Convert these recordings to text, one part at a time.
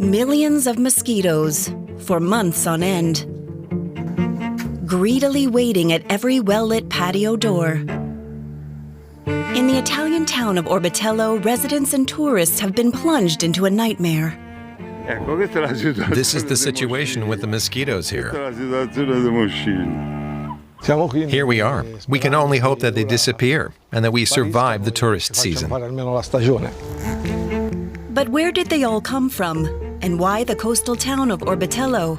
Millions of mosquitoes, for months on end, greedily waiting at every well-lit patio door. In the Italian town of Orbetello, residents and tourists have been plunged into a nightmare. This is the situation with the mosquitoes here. Here we are. We can only hope that they disappear and that we survive the tourist season. But where did they all come from? And why the coastal town of Orbetello?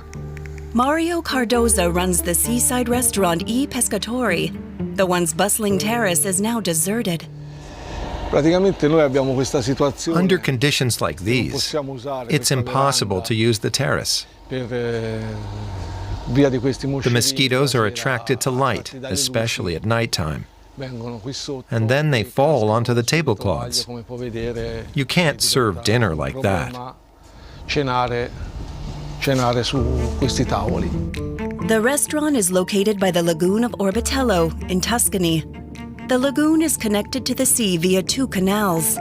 Mario Cardoza runs the seaside restaurant I Pescatori. The once bustling terrace is now deserted. Under conditions like these, it's impossible to use the terrace. The mosquitoes are attracted to light, especially at nighttime. And then they fall onto the tablecloths. You can't serve dinner like that. The restaurant is located by the Lagoon of Orbetello in Tuscany. The lagoon is connected to the sea via 2 canals.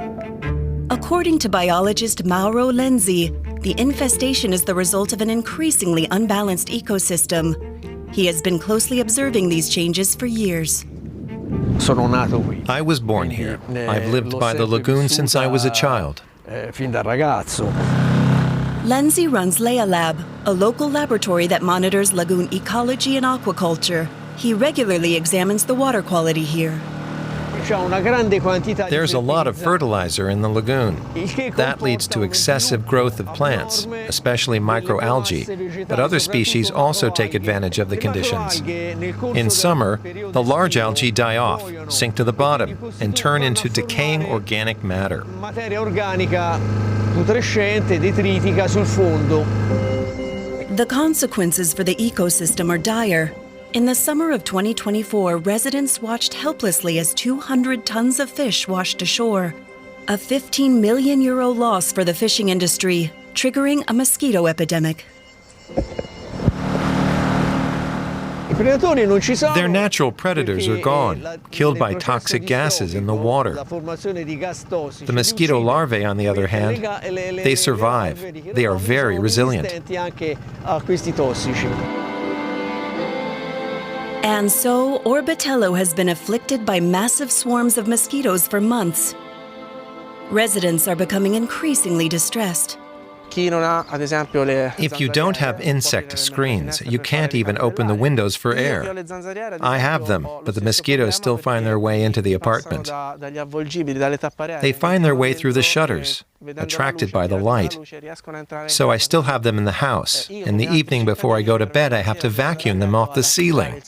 According to biologist Mauro Lenzi, the infestation is the result of an increasingly unbalanced ecosystem. He has been closely observing these changes for years. I was born here. I've lived by the lagoon since I was a child. Lenzi runs Lea Lab, a local laboratory that monitors lagoon ecology and aquaculture. He regularly examines the water quality here. There's a lot of fertilizer in the lagoon. That leads to excessive growth of plants, especially microalgae, but other species also take advantage of the conditions. In summer, the large algae die off, sink to the bottom, and turn into decaying organic matter. The consequences for the ecosystem are dire. In the summer of 2024, residents watched helplessly as 200 tons of fish washed ashore. A €15 million loss for the fishing industry, triggering a mosquito epidemic. Their natural predators are gone, killed by toxic gases in the water. The mosquito larvae, on the other hand, they survive. They are very resilient. And so, Orbetello has been afflicted by massive swarms of mosquitoes for months. Residents are becoming increasingly distressed. If you don't have insect screens, you can't even open the windows for air. I have them, but the mosquitoes still find their way into the apartment. They find their way through the shutters, attracted by the light. So I still have them in the house. In the evening before I go to bed, I have to vacuum them off the ceiling.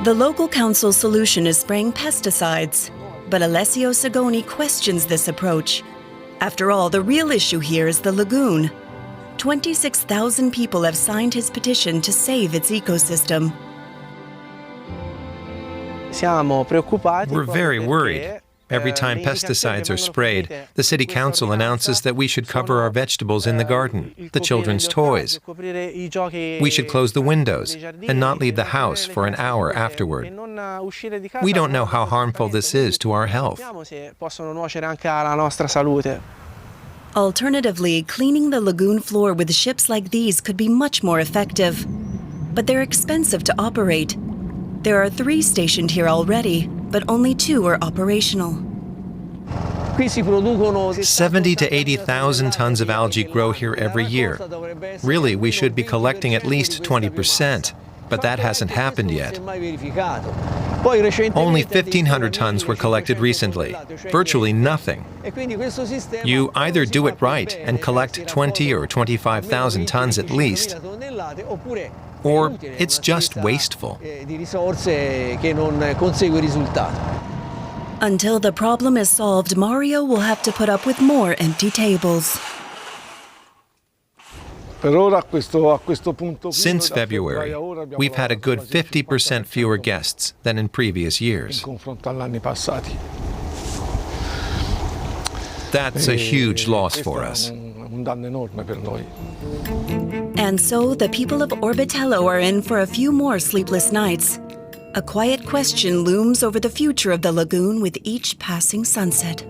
The local council's solution is spraying pesticides, but Alessio Sagoni questions this approach. After all, the real issue here is the lagoon. 26,000 people have signed his petition to save its ecosystem. We're very worried. Every time pesticides are sprayed, the city council announces that we should cover our vegetables in the garden, the children's toys. We should close the windows and not leave the house for an hour afterward. We don't know how harmful this is to our health. Alternatively, cleaning the lagoon floor with ships like these could be much more effective. But they're expensive to operate. There are 3 stationed here already, but only 2 are operational. 70 to 80,000 tons of algae grow here every year. Really, we should be collecting at least 20%, but that hasn't happened yet. Only 1,500 tons were collected recently, virtually nothing. You either do it right and collect 20 or 25,000 tons at least, or it's just wasteful. Until the problem is solved, Mario will have to put up with more empty tables. Since February, we've had a good 50% fewer guests than in previous years. That's a huge loss for us. And so the people of Orbetello are in for a few more sleepless nights. A quiet question looms over the future of the lagoon with each passing sunset.